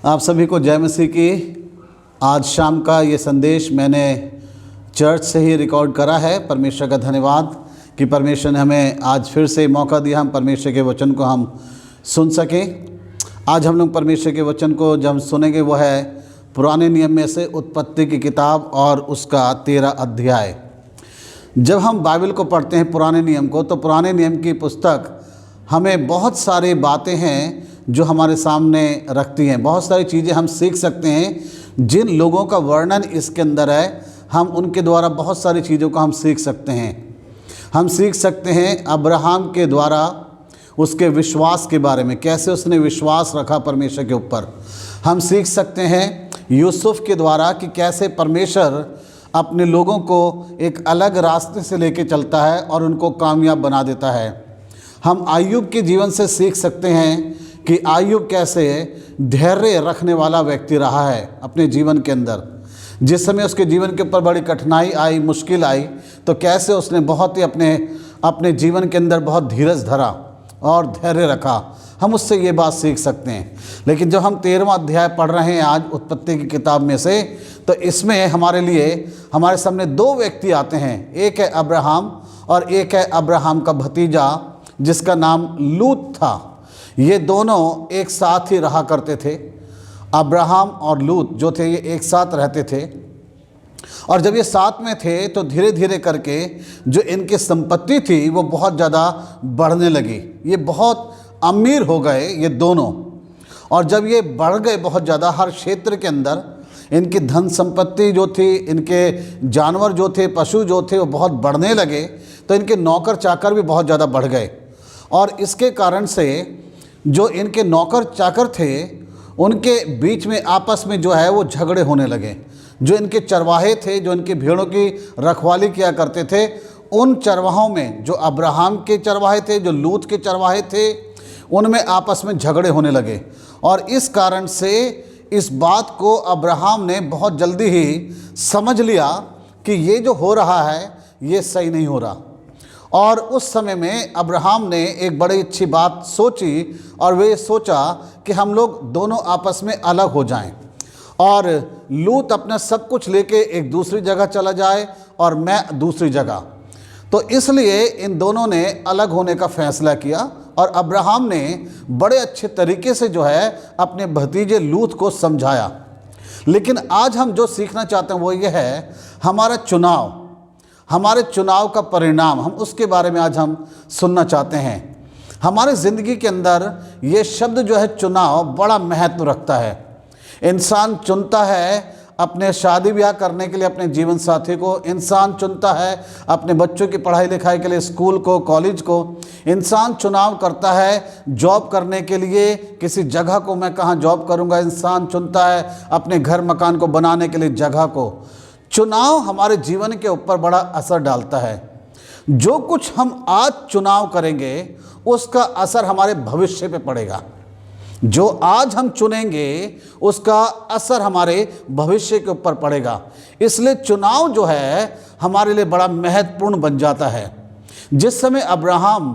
आप सभी को जय मसीह की। आज शाम का ये संदेश मैंने चर्च से ही रिकॉर्ड करा है। परमेश्वर का धन्यवाद कि परमेश्वर ने हमें आज फिर से मौका दिया, हम परमेश्वर के वचन को हम सुन सकें। आज हम लोग परमेश्वर के वचन को जब हम सुनेंगे वो है पुराने नियम में से उत्पत्ति की किताब और उसका 13 अध्याय। जब हम बाइबल को पढ़ते हैं पुराने नियम को, तो पुराने नियम की पुस्तक हमें बहुत सारी बातें हैं जो हमारे सामने रखती हैं। बहुत सारी चीज़ें हम सीख सकते हैं। जिन लोगों का वर्णन इसके अंदर है, हम उनके द्वारा बहुत सारी चीज़ों को हम सीख सकते हैं। हम सीख सकते हैं अब्राहम के द्वारा उसके विश्वास के बारे में, कैसे उसने विश्वास रखा परमेश्वर के ऊपर। हम सीख सकते हैं यूसुफ के द्वारा कि कैसे परमेश्वर अपने लोगों को एक अलग रास्ते से लेके चलता है और उनको कामयाब बना देता है। हम अय्यूब के जीवन से सीख सकते हैं कि अय्यूब कैसे धैर्य रखने वाला व्यक्ति रहा है अपने जीवन के अंदर। जिस समय उसके जीवन के ऊपर बड़ी कठिनाई आई, मुश्किल आई, तो कैसे उसने बहुत ही अपने जीवन के अंदर बहुत धीरज धरा और धैर्य रखा। हम उससे ये बात सीख सकते हैं। लेकिन जब हम 13वां अध्याय पढ़ रहे हैं आज उत्पत्ति की किताब में से, तो इसमें हमारे सामने दो व्यक्ति आते हैं। एक है अब्राहम और एक है अब्राहम का भतीजा जिसका नाम लूत था। ये दोनों एक साथ ही रहा करते थे। अब्राहम और लूत जो थे ये एक साथ रहते थे, और जब ये साथ में थे तो धीरे धीरे करके जो इनकी संपत्ति थी वो बहुत ज़्यादा बढ़ने लगी। ये बहुत अमीर हो गए ये दोनों। और जब ये बढ़ गए बहुत ज़्यादा, हर क्षेत्र के अंदर इनकी धन संपत्ति जो थी, इनके जानवर जो थे, पशु जो थे, वो बहुत बढ़ने लगे। तो इनके नौकर चाकर भी बहुत ज़्यादा बढ़ गए। और इसके कारण से जो इनके नौकर चाकर थे उनके बीच में आपस में जो है वो झगड़े होने लगे। जो इनके चरवाहे थे, जो इनकी भेड़ों की रखवाली किया करते थे, उन चरवाहों में जो अब्राहम के चरवाहे थे, जो लूत के चरवाहे थे, उनमें आपस में झगड़े होने लगे। और इस कारण से इस बात को अब्राहम ने बहुत जल्दी ही समझ लिया कि ये जो हो रहा है ये सही नहीं हो रहा। और उस समय में अब्राहम ने एक बड़ी अच्छी बात सोची, और वे सोचा कि हम लोग दोनों आपस में अलग हो जाएं और लूत अपना सब कुछ लेके एक दूसरी जगह चला जाए और मैं दूसरी जगह। तो इसलिए इन दोनों ने अलग होने का फैसला किया। और अब्राहम ने बड़े अच्छे तरीके से जो है अपने भतीजे लूत को समझाया। लेकिन आज हम जो सीखना चाहते हैं वो ये है हमारे चुनाव का परिणाम, हम उसके बारे में आज हम सुनना चाहते हैं। हमारे ज़िंदगी के अंदर ये शब्द जो है चुनाव बड़ा महत्व रखता है। इंसान चुनता है अपने शादी ब्याह करने के लिए अपने जीवन साथी को, इंसान चुनता है अपने बच्चों की पढ़ाई लिखाई के लिए स्कूल को, कॉलेज को, इंसान चुनाव करता है जॉब करने के लिए किसी जगह को, मैं कहाँ जॉब करूँगा, इंसान चुनता है अपने घर मकान को बनाने के लिए जगह को। चुनाव हमारे जीवन के ऊपर बड़ा असर डालता है। जो कुछ हम आज चुनाव करेंगे उसका असर हमारे भविष्य पे पड़ेगा। जो आज हम चुनेंगे उसका असर हमारे भविष्य के ऊपर पड़ेगा। इसलिए चुनाव जो है हमारे लिए बड़ा महत्वपूर्ण बन जाता है। जिस समय अब्राहम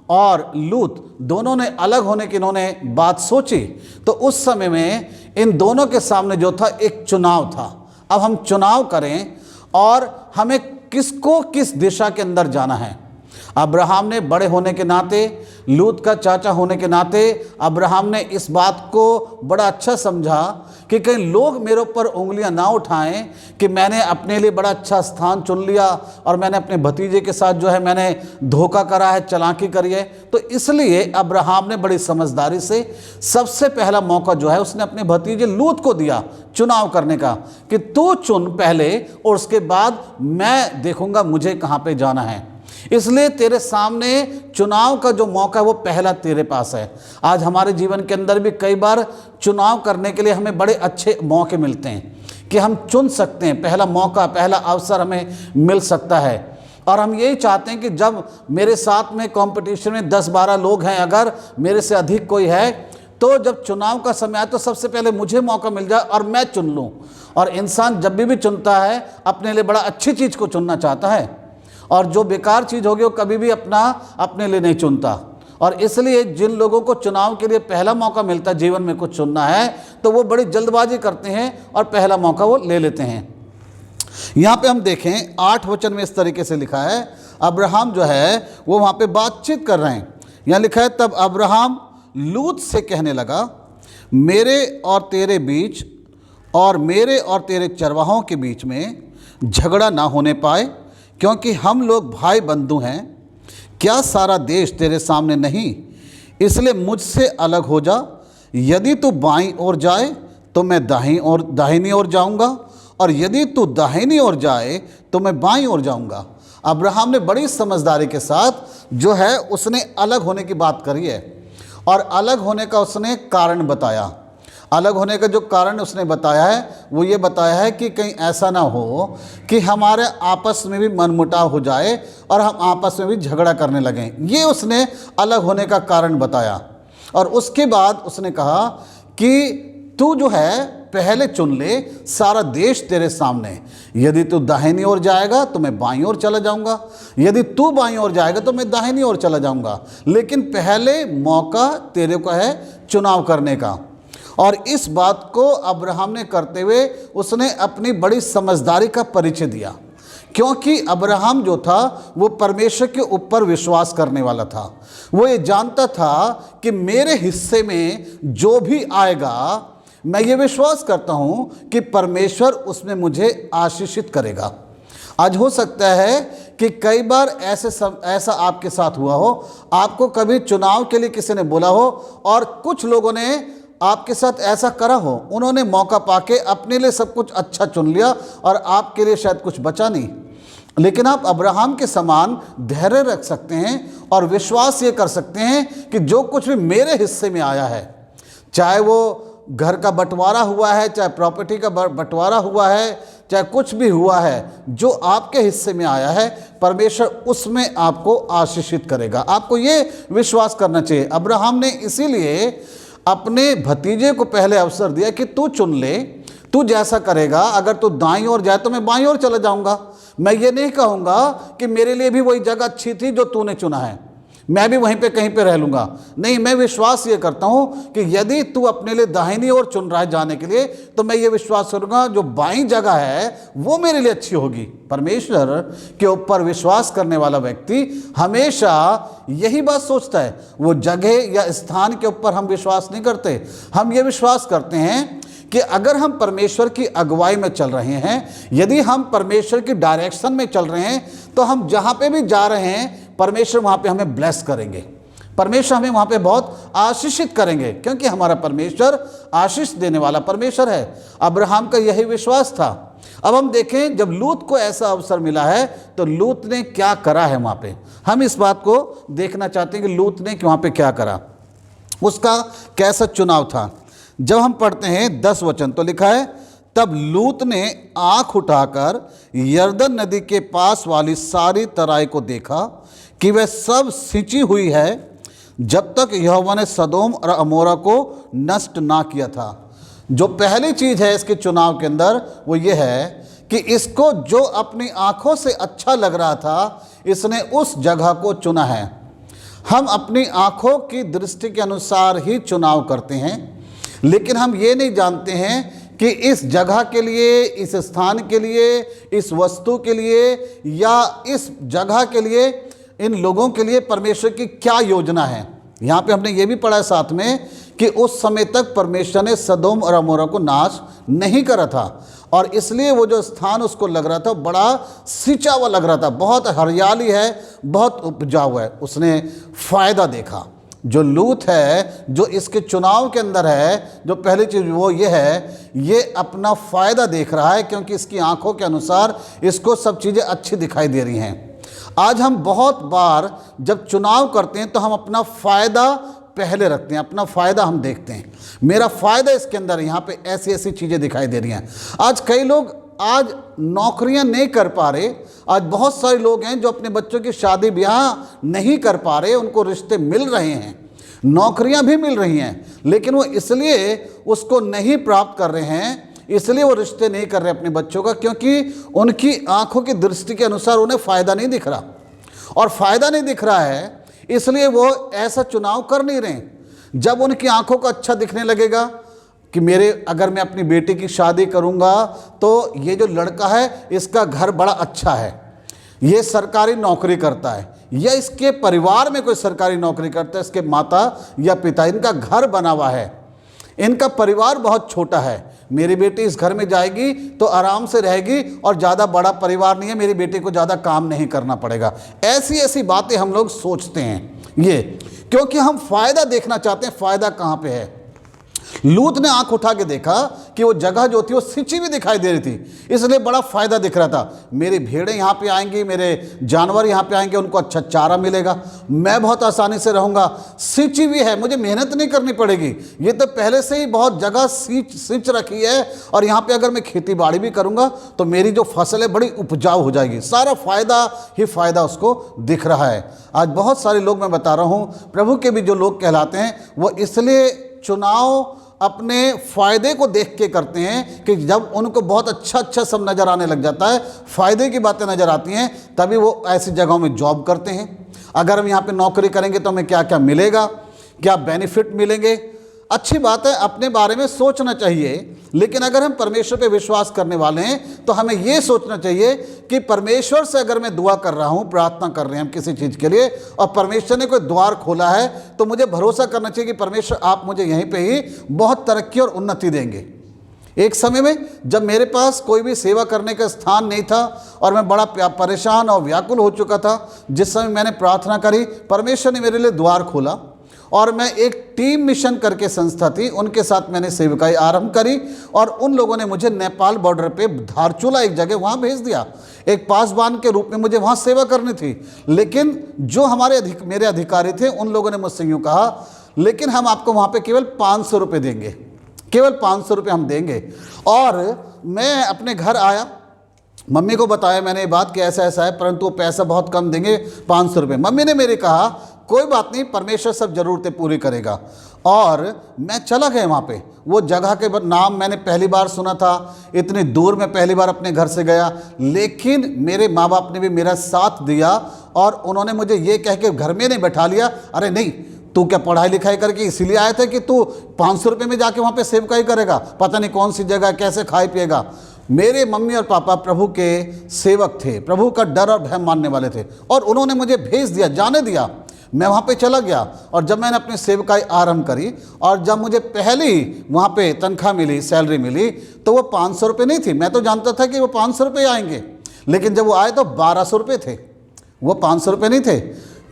और लूत दोनों ने अलग होने की इन्होंने बात सोची, तो उस समय में इन दोनों के सामने जो था एक चुनाव था। अब हम चुनाव करें और हमें किसको किस दिशा के अंदर जाना है। अब्राहम ने बड़े होने के नाते, लूत का चाचा होने के नाते अब्राहम ने इस बात को बड़ा अच्छा समझा कि कहीं लोग मेरे ऊपर उंगलियां ना उठाएं कि मैंने अपने लिए बड़ा अच्छा स्थान चुन लिया और मैंने अपने भतीजे के साथ जो है मैंने धोखा करा है, चालाकी करी है। तो इसलिए अब्राहम ने बड़ी समझदारी से सबसे पहला मौका जो है उसने अपने भतीजे लूत को दिया चुनाव करने का, कि तू चुन पहले और उसके बाद मैं देखूंगा मुझे कहाँ पे जाना है। इसलिए तेरे सामने चुनाव का जो मौका है वो पहला तेरे पास है। आज हमारे जीवन के अंदर भी कई बार चुनाव करने के लिए हमें बड़े अच्छे मौके मिलते हैं कि हम चुन सकते हैं। पहला मौका, पहला अवसर हमें मिल सकता है। और हम यही चाहते हैं कि जब मेरे साथ में कंपटीशन में 10-12 लोग हैं, अगर मेरे से अधिक कोई है, तो जब चुनाव का समय आए तो सबसे पहले मुझे मौका मिल जाए और मैं चुन लूँ। और इंसान जब भी चुनता है अपने लिए बड़ा अच्छी चीज़ को चुनना चाहता है, और जो बेकार चीज़ होगी वो कभी भी अपने लिए नहीं चुनता। और इसलिए जिन लोगों को चुनाव के लिए पहला मौका मिलता है, जीवन में कुछ चुनना है, तो वो बड़ी जल्दबाजी करते हैं और पहला मौका वो ले लेते हैं। यहाँ पे हम देखें 8 वचन में इस तरीके से लिखा है, अब्राहम जो है वो वहाँ पे बातचीत कर रहे हैं। यहाँ लिखा है, तब अब्राहम लूत से कहने लगा, मेरे और तेरे बीच और मेरे और तेरे चरवाहों के बीच में झगड़ा ना होने पाए, क्योंकि हम लोग भाई बंधु हैं। क्या सारा देश तेरे सामने नहीं? इसलिए मुझसे अलग हो जा। यदि तू बाईं ओर जाए तो मैं दाहिनी ओर जाऊंगा, और यदि तू दाहिनी ओर जाए तो मैं बाईं ओर जाऊंगा। अब्राहम ने बड़ी समझदारी के साथ जो है उसने अलग होने की बात करी है, और अलग होने का उसने कारण बताया। अलग होने का जो कारण उसने बताया है वो ये बताया है कि कहीं ऐसा ना हो कि हमारे आपस में भी मनमुटाव हो जाए और हम आपस में भी झगड़ा करने लगें। ये उसने अलग होने का कारण बताया। और उसके बाद उसने कहा कि तू जो है पहले चुन ले, सारा देश तेरे सामने। यदि तू दाहिनी ओर जाएगा तो मैं बाईं ओर चला जाऊंगा, यदि तू बाईं ओर जाएगा तो मैं दाहिनी ओर चला जाऊंगा, लेकिन पहले मौका तेरे को है चुनाव करने का। और इस बात को अब्राहम ने करते हुए उसने अपनी बड़ी समझदारी का परिचय दिया, क्योंकि अब्राहम जो था वो परमेश्वर के ऊपर विश्वास करने वाला था। वो ये जानता था कि मेरे हिस्से में जो भी आएगा, मैं ये विश्वास करता हूँ कि परमेश्वर उसमें मुझे आशीषित करेगा। आज हो सकता है कि कई बार ऐसा आपके साथ हुआ हो, आपको कभी चुनाव के लिए किसी ने बोला हो और कुछ लोगों ने आपके साथ ऐसा करा हो, उन्होंने मौका पाके अपने लिए सब कुछ अच्छा चुन लिया और आपके लिए शायद कुछ बचा नहीं। लेकिन आप अब्राहम के समान धैर्य रख सकते हैं और विश्वास ये कर सकते हैं कि जो कुछ भी मेरे हिस्से में आया है, चाहे वो घर का बंटवारा हुआ है, चाहे प्रॉपर्टी का बंटवारा हुआ है, चाहे कुछ भी हुआ है, जो आपके हिस्से में आया है परमेश्वर उसमें आपको आशीषित करेगा। आपको ये विश्वास करना चाहिए। अब्राहम ने इसीलिए अपने भतीजे को पहले अवसर दिया कि तू चुन ले, तू जैसा करेगा, अगर तू दाईं ओर जाए तो मैं बाईं ओर चला जाऊंगा। मैं ये नहीं कहूँगा कि मेरे लिए भी वही जगह अच्छी थी जो तूने चुना है, मैं भी वहीं पे कहीं पे रह लूँगा। नहीं, मैं विश्वास ये करता हूँ कि यदि तू अपने लिए दाहिनी ओर चुन रहा है जाने के लिए, तो मैं ये विश्वास करूँगा जो बाईं जगह है वो मेरे लिए अच्छी होगी। परमेश्वर के ऊपर विश्वास करने वाला व्यक्ति हमेशा यही बात सोचता है। वो जगह या स्थान के ऊपर हम विश्वास नहीं करते, हम ये विश्वास करते हैं कि अगर हम परमेश्वर की अगुवाई में चल रहे हैं, यदि हम परमेश्वर की डायरेक्शन में चल रहे हैं, तो हम जहाँ पे भी जा रहे हैं परमेश्वर वहाँ पे हमें ब्लेस करेंगे, परमेश्वर हमें वहाँ पे बहुत आशीषित करेंगे, क्योंकि हमारा परमेश्वर आशीष देने वाला परमेश्वर है। अब्राहम का यही विश्वास था। अब हम देखें, जब लूत को ऐसा अवसर मिला है तो लूत ने क्या करा है वहाँ पे, हम इस बात को देखना चाहते हैं कि लूत ने वहाँ पे क्या करा, उसका कैसा चुनाव था। जब हम पढ़ते हैं 10 वचन तो लिखा है, तब लूत ने आँख उठाकर यरदन नदी के पास वाली सारी तराई को देखा कि वह सब सिंची हुई है, जब तक यहोवा ने सदोम और अमोरा को नष्ट ना किया था। जो पहली चीज़ है इसके चुनाव के अंदर वो ये है कि इसको जो अपनी आँखों से अच्छा लग रहा था, इसने उस जगह को चुना है। हम अपनी आँखों की दृष्टि के अनुसार ही चुनाव करते हैं, लेकिन हम ये नहीं जानते हैं कि इस जगह के लिए, इस स्थान के लिए, इस वस्तु के लिए या इस जगह के लिए, इन लोगों के लिए परमेश्वर की क्या योजना है। यहाँ पे हमने ये भी पढ़ा है साथ में कि उस समय तक परमेश्वर ने सदोम और अमोरा को नाश नहीं करा था, और इसलिए वो जो स्थान उसको लग रहा था बड़ा सिंचा हुआ लग रहा था, बहुत हरियाली है, बहुत उपजाऊ है। उसने फ़ायदा देखा। जो लूत है, जो इसके चुनाव के अंदर है, जो पहली चीज़ वो ये है, ये अपना फ़ायदा देख रहा है, क्योंकि इसकी आंखों के अनुसार इसको सब चीज़ें अच्छी दिखाई दे रही हैं। आज हम बहुत बार जब चुनाव करते हैं तो हम अपना फ़ायदा पहले रखते हैं, अपना फ़ायदा हम देखते हैं, मेरा फ़ायदा इसके अंदर, यहाँ पे ऐसी ऐसी चीज़ें दिखाई दे रही हैं। आज कई लोग आज नौकरियां नहीं कर पा रहे, आज बहुत सारे लोग हैं जो अपने बच्चों की शादी ब्याह नहीं कर पा रहे, उनको रिश्ते मिल रहे हैं, नौकरियां भी मिल रही हैं, लेकिन वो इसलिए उसको नहीं प्राप्त कर रहे हैं, इसलिए वो रिश्ते नहीं कर रहे अपने बच्चों का, क्योंकि उनकी आंखों की दृष्टि के अनुसार उन्हें फ़ायदा नहीं दिख रहा। और फ़ायदा नहीं दिख रहा है इसलिए वो ऐसा चुनाव कर नहीं रहे। जब उनकी आंखों को अच्छा दिखने लगेगा कि अगर मैं अपनी बेटी की शादी करूंगा तो ये जो लड़का है इसका घर बड़ा अच्छा है, ये सरकारी नौकरी करता है, या इसके परिवार में कोई सरकारी नौकरी करता है, इसके माता या पिता, इनका घर बना हुआ है, इनका परिवार बहुत छोटा है, मेरी बेटी इस घर में जाएगी तो आराम से रहेगी और ज़्यादा बड़ा परिवार नहीं है, मेरी बेटी को ज़्यादा काम नहीं करना पड़ेगा। ऐसी ऐसी बातें हम लोग सोचते हैं, ये क्योंकि हम फ़ायदा देखना चाहते हैं। फ़ायदा कहाँ पे है? लूत ने आंख उठा के देखा कि वो जगह जो थी वो सिंची हुई दिखाई दे रही थी, इसलिए बड़ा फायदा दिख रहा था। मेरी भेड़ें यहाँ पे आएंगी, मेरे जानवर यहाँ पे आएंगे, उनको अच्छा चारा मिलेगा, मैं बहुत आसानी से रहूँगा, सिंची हुई है, मुझे मेहनत नहीं करनी पड़ेगी, ये तो पहले से ही बहुत जगह सिंच रखी है, और यहाँ पे अगर मैं खेती बाड़ी भी करूँगा तो मेरी जो फसल है बड़ी उपजाऊ हो जाएगी। सारा फायदा ही फायदा उसको दिख रहा है। आज बहुत सारे लोग, मैं बता रहा हूँ, प्रभु के भी जो लोग कहलाते हैं, वो इसलिए चुनाव अपने फायदे को देख के करते हैं कि जब उनको बहुत अच्छा सब नज़र आने लग जाता है, फ़ायदे की बातें नज़र आती हैं, तभी वो ऐसी जगहों में जॉब करते हैं। अगर हम यहाँ पे नौकरी करेंगे तो हमें क्या क्या मिलेगा, क्या बेनिफिट मिलेंगे। अच्छी बात है, अपने बारे में सोचना चाहिए, लेकिन अगर हम परमेश्वर पे विश्वास करने वाले हैं तो हमें ये सोचना चाहिए कि परमेश्वर से अगर मैं दुआ कर रहा हूँ, प्रार्थना कर रहे हैं हम किसी चीज़ के लिए, और परमेश्वर ने कोई द्वार खोला है, तो मुझे भरोसा करना चाहिए कि परमेश्वर आप मुझे यहीं पे ही बहुत तरक्की और उन्नति देंगे। एक समय में जब मेरे पास कोई भी सेवा करने का स्थान नहीं था और मैं बड़ा परेशान और व्याकुल हो चुका था, जिस समय मैंने प्रार्थना करी, परमेश्वर ने मेरे लिए द्वार खोला और मैं एक टीम मिशन करके संस्था थी, उनके साथ मैंने सेवकाई आरंभ करी, और उन लोगों ने मुझे नेपाल बॉर्डर पे धारचूला एक जगह वहाँ भेज दिया। एक पासवान के रूप में मुझे वहाँ सेवा करनी थी, लेकिन जो मेरे अधिकारी थे उन लोगों ने मुझसे यूँ कहा, लेकिन हम आपको वहाँ पे केवल 500 रुपये देंगे, केवल 500 रुपये हम देंगे। और मैं अपने घर आया, मम्मी को बताया मैंने ये बात कि ऐसा ऐसा है, परंतु वो पैसा बहुत कम देंगे, 500 रुपये। मम्मी ने मेरे कहा कोई बात नहीं, परमेश्वर सब ज़रूरतें पूरी करेगा। और मैं चला गया वहाँ पे। वो जगह के नाम मैंने पहली बार सुना था, इतनी दूर मैं पहली बार अपने घर से गया, लेकिन मेरे माँ बाप ने भी मेरा साथ दिया और उन्होंने मुझे ये कह के घर में नहीं बैठा लिया, अरे नहीं तू क्या पढ़ाई लिखाई करके इसीलिए आया था कि तू 500 रुपये में जाके वहाँ पे सेवकाई करेगा, पता नहीं कौन सी जगह कैसे खाए पिएगा। मेरे मम्मी और पापा प्रभु के सेवक थे, प्रभु का डर और भय मानने वाले थे, और उन्होंने मुझे भेज दिया, जाने दिया। मैं वहाँ पे चला गया, और जब मैंने अपनी सेवकाई आरंभ करी और जब मुझे पहली वहाँ पे तनख्वाह मिली, सैलरी मिली, तो वो 500 रुपये नहीं थी। मैं तो जानता था कि वो 500 रुपये आएंगे, लेकिन जब वो आए तो 1200 रुपये थे, वो 500 रुपये नहीं थे।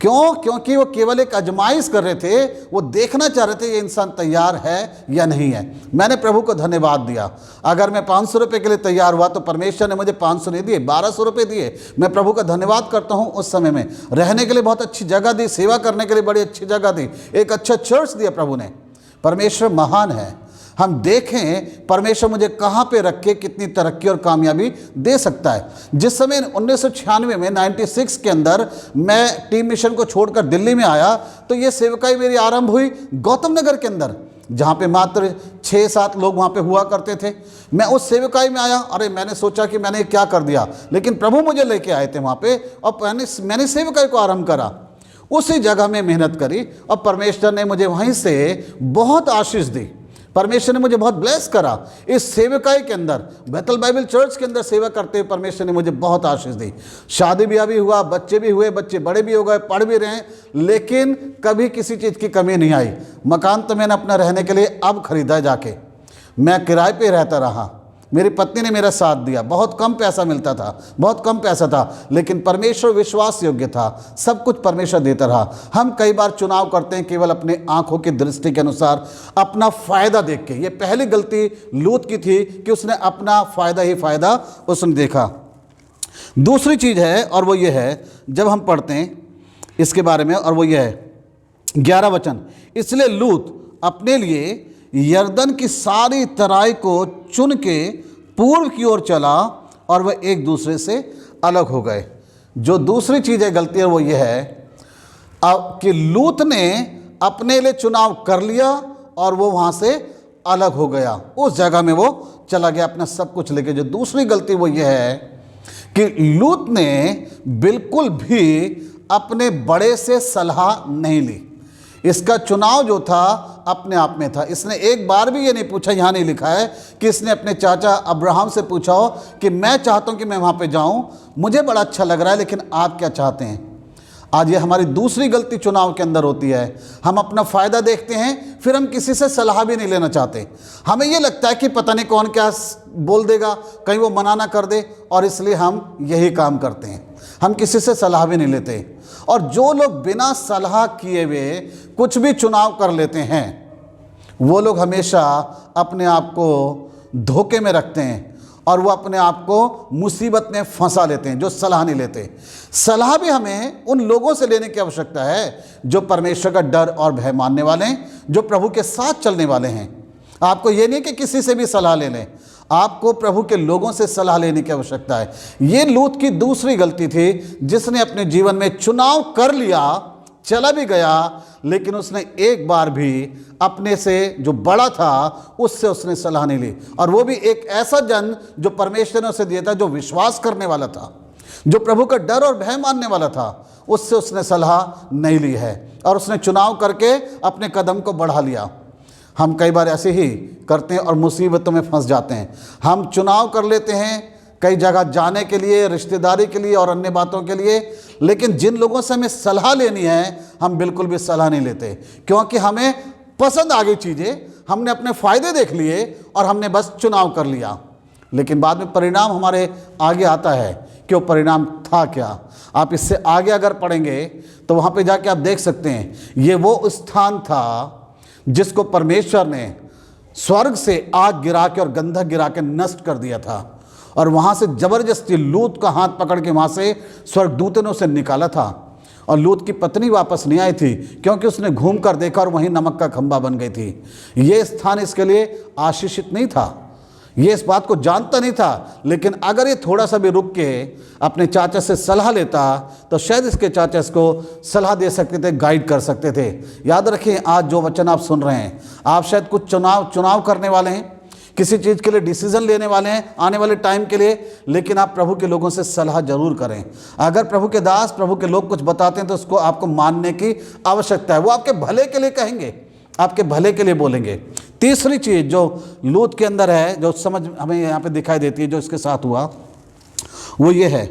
क्यों? क्योंकि वो केवल एक आजमाइश कर रहे थे, वो देखना चाह रहे थे ये इंसान तैयार है या नहीं है। मैंने प्रभु को धन्यवाद दिया। अगर मैं 500 रुपये के लिए तैयार हुआ तो परमेश्वर ने मुझे 500 नहीं दिए, 1200 रुपये दिए। मैं प्रभु का धन्यवाद करता हूँ। उस समय में रहने के लिए बहुत अच्छी जगह दी, सेवा करने के लिए बड़ी अच्छी जगह दी, एक अच्छा चर्च दिया प्रभु ने। परमेश्वर महान है। हम देखें परमेश्वर मुझे कहाँ पे रख के कितनी तरक्की और कामयाबी दे सकता है। जिस समय 1996 में 96 के अंदर मैं टीम मिशन को छोड़कर दिल्ली में आया, तो ये सेवकाई मेरी आरंभ हुई गौतम नगर के अंदर, जहाँ पे मात्र 6-7 लोग वहाँ पे हुआ करते थे। मैं उस सेवकाई में आया, अरे मैंने सोचा कि मैंने क्या कर दिया, लेकिन प्रभु मुझे लेके आए थे वहाँ पे, और मैंने सेवकाई को आरंभ करा। उसी जगह में मेहनत करी और परमेश्वर ने मुझे वहीं से बहुत आशीष दी। परमेश्वर ने मुझे बहुत ब्लेस करा। इस सेवकाई के अंदर, बेथल बाइबल चर्च के अंदर सेवा करते हुए परमेश्वर ने मुझे बहुत आशीष दी। शादी ब्याह भी हुआ, बच्चे भी हुए, बच्चे बड़े भी हो गए, पढ़ भी रहे, लेकिन कभी किसी चीज़ की कमी नहीं आई। मकान तो मैंने अपना रहने के लिए अब खरीदा जाके, मैं किराए पे रहता रहा। मेरी पत्नी ने मेरा साथ दिया, बहुत कम पैसा मिलता था, बहुत कम पैसा था, लेकिन परमेश्वर विश्वास योग्य था, सब कुछ परमेश्वर देता रहा। हम कई बार चुनाव करते हैं केवल अपने आंखों की दृष्टि के अनुसार, अपना फ़ायदा देख के। ये पहली गलती लूत की थी कि उसने अपना फ़ायदा ही फ़ायदा उसने देखा। दूसरी चीज़ है, और वो ये है, जब हम पढ़ते हैं इसके बारे में, और वो ये है 11 वचन, इसलिए लूत अपने लिए यरदन की सारी तराई को चुन के पूर्व की ओर चला और वह एक दूसरे से अलग हो गए। जो दूसरी चीज़ है गलती है वो ये है कि लूत ने अपने लिए चुनाव कर लिया और वो वहाँ से अलग हो गया, उस जगह में वो चला गया अपना सब कुछ लेके। जो दूसरी गलती वो ये है कि लूत ने बिल्कुल भी अपने बड़े से सलाह नहीं ली। इसका चुनाव जो था अपने आप में था। इसने एक बार भी ये नहीं पूछा, यहाँ नहीं लिखा है कि इसने अपने चाचा अब्राहम से पूछा हो कि मैं चाहता हूँ कि मैं वहाँ पे जाऊँ, मुझे बड़ा अच्छा लग रहा है, लेकिन आप क्या चाहते हैं। आज ये हमारी दूसरी गलती चुनाव के अंदर होती है। हम अपना फ़ायदा देखते हैं, फिर हम किसी से सलाह भी नहीं लेना चाहते। हमें ये लगता है कि पता नहीं कौन क्या बोल देगा, कहीं वो मना ना कर दे, और इसलिए हम यही काम करते हैं, हम किसी से सलाह भी नहीं लेते। और जो लोग बिना सलाह किए हुए कुछ भी चुनाव कर लेते हैं, वो लोग हमेशा अपने आप को धोखे में रखते हैं और वो अपने आप को मुसीबत में फंसा लेते हैं जो सलाह नहीं लेते। सलाह भी हमें उन लोगों से लेने की आवश्यकता है जो परमेश्वर का डर और भय मानने वाले हैं, जो प्रभु के साथ चलने वाले हैं। आपको ये नहीं कि किसी से भी सलाह ले लें, आपको प्रभु के लोगों से सलाह लेने की आवश्यकता है। ये लूत की दूसरी गलती थी, जिसने अपने जीवन में चुनाव कर लिया, चला भी गया, लेकिन उसने एक बार भी अपने से जो बड़ा था उससे उसने सलाह नहीं ली। और वो भी एक ऐसा जन जो परमेश्वर ने उसे दिया था, जो विश्वास करने वाला था, जो प्रभु का डर और भय मानने वाला था, उससे उसने सलाह नहीं ली है और उसने चुनाव करके अपने कदम को बढ़ा लिया। हम कई बार ऐसे ही करते हैं और मुसीबतों में फंस जाते हैं। हम चुनाव कर लेते हैं कई जगह जाने के लिए, रिश्तेदारी के लिए और अन्य बातों के लिए, लेकिन जिन लोगों से हमें सलाह लेनी है हम बिल्कुल भी सलाह नहीं लेते, क्योंकि हमें पसंद आ गई चीज़ें, हमने अपने फ़ायदे देख लिए और हमने बस चुनाव कर लिया। लेकिन बाद में परिणाम हमारे आगे आता है कि वो परिणाम था क्या। आप इससे आगे अगर पढ़ेंगे तो वहाँ पे जाके आप देख सकते हैं, ये वो स्थान था जिसको परमेश्वर ने स्वर्ग से आग गिरा के और गंधक गिरा के नष्ट कर दिया था, और वहाँ से ज़बरदस्ती लूत का हाथ पकड़ के वहाँ से स्वर्गदूत ने उसे निकाला था। और लूत की पत्नी वापस नहीं आई थी, क्योंकि उसने घूम कर देखा और वहीं नमक का खंभा बन गई थी। ये स्थान इसके लिए आशीषित नहीं था, ये इस बात को जानता नहीं था, लेकिन अगर ये थोड़ा सा भी रुक के अपने चाचा से सलाह लेता तो शायद इसके चाचा इसको सलाह दे सकते थे, गाइड कर सकते थे। याद रखिए, आज जो वचन आप सुन रहे हैं, आप शायद कुछ चुनाव करने वाले हैं, किसी चीज़ के लिए डिसीजन लेने वाले हैं आने वाले टाइम के लिए, लेकिन आप प्रभु के लोगों से सलाह जरूर करें। अगर प्रभु के दास, प्रभु के लोग कुछ बताते हैं तो उसको आपको मानने की आवश्यकता है। वो आपके भले के लिए कहेंगे, आपके भले के लिए बोलेंगे। तीसरी चीज़ जो लूत के अंदर है, जो समझ हमें यहाँ पे दिखाई देती है, जो इसके साथ हुआ, वो ये है।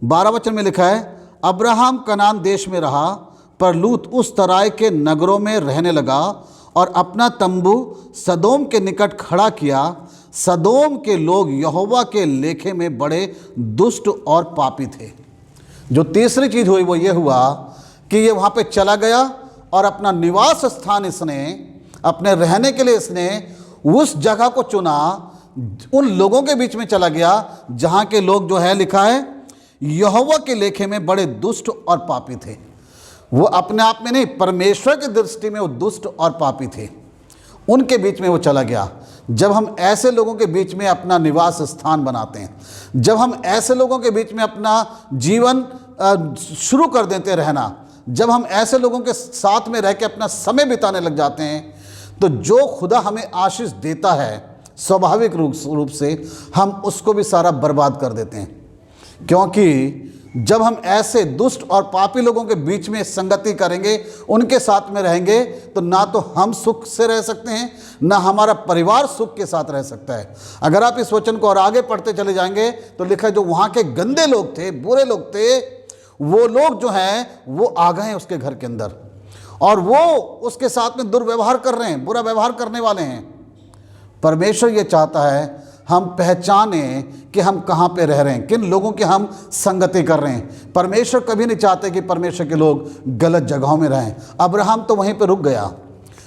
12 वचन में लिखा है, अब्राहम कनान देश में रहा, पर लूत उस तराई के नगरों में रहने लगा और अपना तंबू सदोम के निकट खड़ा किया। सदोम के लोग यहोवा के लेखे में बड़े दुष्ट और पापी थे। जो तीसरी चीज़ हुई वो ये हुआ कि ये वहाँ पे चला गया और अपना निवास स्थान इसने, अपने रहने के लिए इसने उस जगह को चुना, उन लोगों के बीच में चला गया जहाँ के लोग जो है लिखा है यहोवा के लेखे में बड़े दुष्ट और पापी थे। वो अपने आप में नहीं, परमेश्वर की दृष्टि में वो दुष्ट और पापी थे, उनके बीच में वो चला गया। जब हम ऐसे लोगों के बीच में अपना निवास स्थान बनाते हैं, जब हम ऐसे लोगों के बीच में अपना जीवन शुरू कर देते रहना, जब हम ऐसे लोगों के साथ में रह के अपना समय बिताने लग जाते हैं, तो जो खुदा हमें आशीष देता है स्वाभाविक रूप से हम उसको भी सारा बर्बाद कर देते हैं। क्योंकि जब हम ऐसे दुष्ट और पापी लोगों के बीच में संगति करेंगे, उनके साथ में रहेंगे, तो ना तो हम सुख से रह सकते हैं, ना हमारा परिवार सुख के साथ रह सकता है। अगर आप इस वचन को और आगे पढ़ते चले जाएंगे तो लिखा है, जो वहाँ के गंदे लोग थे, बुरे लोग थे, वो लोग जो हैं वो आ गए हैं उसके घर के अंदर और वो उसके साथ में दुर्व्यवहार कर रहे हैं, बुरा व्यवहार करने वाले हैं। परमेश्वर ये चाहता है हम पहचानें कि हम कहाँ पे रह रहे हैं, किन लोगों की हम संगति कर रहे हैं। परमेश्वर कभी नहीं चाहते कि परमेश्वर के लोग गलत जगहों में रहें। अब्राहम तो वहीं पे रुक गया,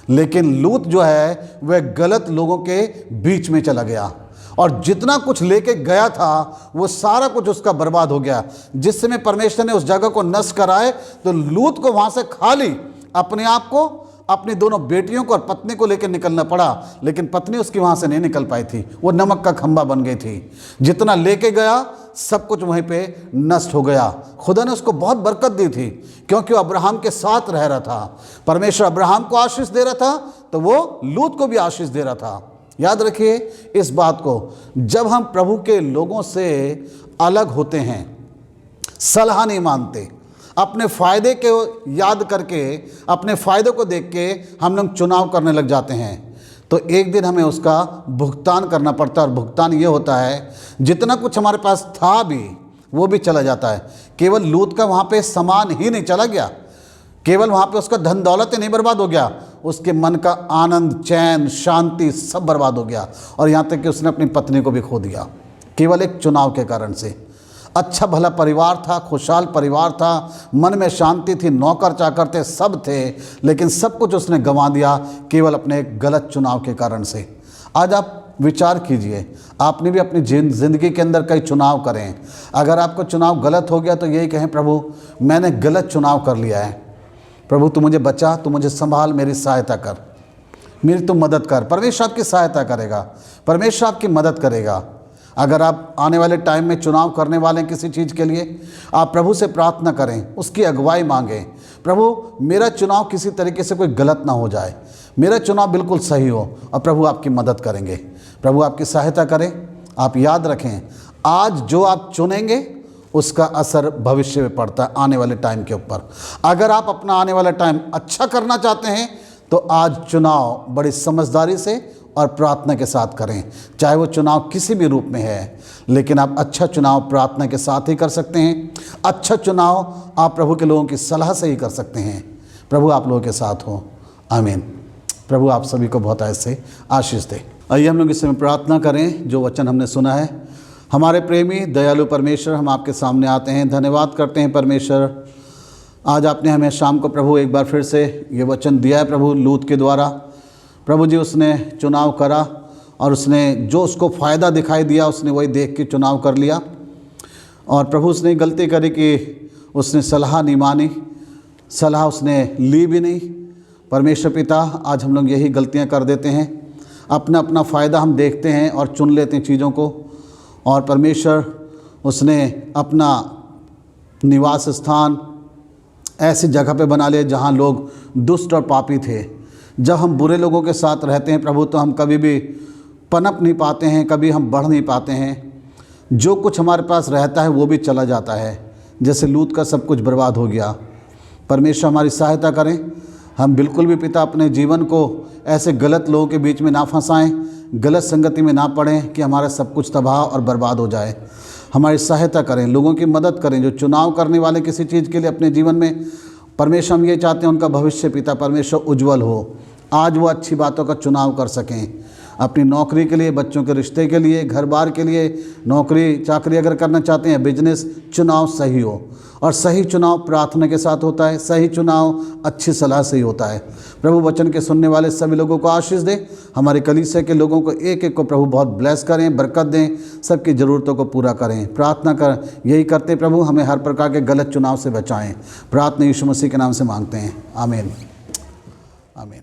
लेकिन लूत जो है वह गलत लोगों के बीच में चला गया और जितना कुछ लेके गया था वो सारा कुछ उसका बर्बाद हो गया। जिस समय परमेश्वर ने उस जगह को नष्ट कराए तो लूत को वहाँ से खाली अपने आप को, अपनी दोनों बेटियों को और पत्नी को लेकर निकलना पड़ा, लेकिन पत्नी उसकी वहाँ से नहीं निकल पाई थी, वो नमक का खंभा बन गई थी। जितना लेके गया सब कुछ वहीं पे नष्ट हो गया। खुदा ने उसको बहुत बरकत दी थी क्योंकि वो अब्राहम के साथ रह रहा था। परमेश्वर अब्राहम को आशीष दे रहा था तो वो लूत को भी आशीष दे रहा था। याद रखिए इस बात को, जब हम प्रभु के लोगों से अलग होते हैं, सलाह नहीं मानते, अपने फ़ायदे को याद करके, अपने फ़ायदे को देख के हम लोग चुनाव करने लग जाते हैं, तो एक दिन हमें उसका भुगतान करना पड़ता है। और भुगतान ये होता है, जितना कुछ हमारे पास था भी वो भी चला जाता है। केवल लूत का वहाँ पे सामान ही नहीं चला गया, केवल वहाँ पे उसका धन दौलत ही नहीं बर्बाद हो गया, उसके मन का आनंद, चैन, शांति सब बर्बाद हो गया। और यहाँ तक कि उसने अपनी पत्नी को भी खो दिया, केवल एक चुनाव के कारण से। अच्छा भला परिवार था, खुशहाल परिवार था, मन में शांति थी, नौकर चाकर थे, सब थे, लेकिन सब कुछ उसने गंवा दिया केवल अपने एक गलत चुनाव के कारण से। आज आप विचार कीजिए, आपने भी अपनी ज़िंदगी के अंदर कई चुनाव करें। अगर आपका चुनाव गलत हो गया तो यही कहें, प्रभु मैंने गलत चुनाव कर लिया है, प्रभु तू मुझे बचा, तू मुझे संभाल, मेरी सहायता कर, मेरी तू मदद कर। परमेश्वर आपकी सहायता करेगा, परमेश्वर आपकी मदद करेगा। अगर आप आने वाले टाइम में चुनाव करने वाले हैं किसी चीज़ के लिए, आप प्रभु से प्रार्थना करें, उसकी अगुवाई मांगें। प्रभु मेरा चुनाव किसी तरीके से कोई गलत ना हो जाए, मेरा चुनाव बिल्कुल सही हो, और प्रभु आपकी मदद करेंगे, प्रभु आपकी सहायता करें। आप याद रखें, आज जो आप चुनेंगे उसका असर भविष्य में पड़ता है, आने वाले टाइम के ऊपर। अगर आप अपना आने वाला टाइम अच्छा करना चाहते हैं तो आज चुनाव बड़ी समझदारी से और प्रार्थना के साथ करें, चाहे वो चुनाव किसी भी रूप में है, लेकिन आप अच्छा चुनाव प्रार्थना के साथ ही कर सकते हैं। अच्छा चुनाव आप प्रभु के लोगों की सलाह से ही कर सकते हैं। प्रभु आप लोगों के साथ हो, आमीन। प्रभु आप सभी को बहुत ऐसे आशीष दे। आइए हम लोग इस समय प्रार्थना करें। जो वचन हमने सुना है, हमारे प्रेमी दयालु परमेश्वर, हम आपके सामने आते हैं, धन्यवाद करते हैं परमेश्वर, आज आपने हमें शाम को प्रभु एक बार फिर से ये वचन दिया है प्रभु, लूत के द्वारा। प्रभु जी उसने चुनाव करा और उसने जो उसको फ़ायदा दिखाई दिया उसने वही देख के चुनाव कर लिया। और प्रभु उसने गलती करी कि उसने सलाह नहीं मानी, सलाह उसने ली भी नहीं। परमेश्वर पिता, आज हम लोग यही गलतियां कर देते हैं, अपना अपना फ़ायदा हम देखते हैं और चुन लेते हैं चीज़ों को। और परमेश्वर उसने अपना निवास स्थान ऐसी जगह पे बना लिया जहाँ लोग दुष्ट और पापी थे। जब हम बुरे लोगों के साथ रहते हैं प्रभु, तो हम कभी भी पनप नहीं पाते हैं, कभी हम बढ़ नहीं पाते हैं। जो कुछ हमारे पास रहता है वो भी चला जाता है, जैसे लूत का सब कुछ बर्बाद हो गया। परमेश्वर हमारी सहायता करें, हम बिल्कुल भी पिता अपने जीवन को ऐसे गलत लोगों के बीच में ना फंसाएं, गलत संगति में ना पड़ें कि हमारा सब कुछ तबाह और बर्बाद हो जाए। हमारी सहायता करें, लोगों की मदद करें जो चुनाव करने वाले किसी चीज़ के लिए अपने जीवन में। परमेश्वर हम ये चाहते हैं उनका भविष्य पिता परमेश्वर उज्जवल हो, आज वो अच्छी बातों का चुनाव कर सकें, अपनी नौकरी के लिए, बच्चों के रिश्ते के लिए, घर बार के लिए, नौकरी चाकरी अगर करना चाहते हैं, बिजनेस, चुनाव सही हो। और सही चुनाव प्रार्थना के साथ होता है, सही चुनाव अच्छी सलाह से ही होता है। प्रभु वचन के सुनने वाले सभी लोगों को आशीष दें, हमारे कलीसिया के लोगों को एक एक को प्रभु बहुत ब्लेस करें, बरकत दें, सबकी ज़रूरतों को पूरा करें। प्रार्थना कर यही करते प्रभु, हमें हर प्रकार के गलत चुनाव से बचाएं। प्रार्थना यीशु मसीह के नाम से मांगते हैं, आमीन, आमीन।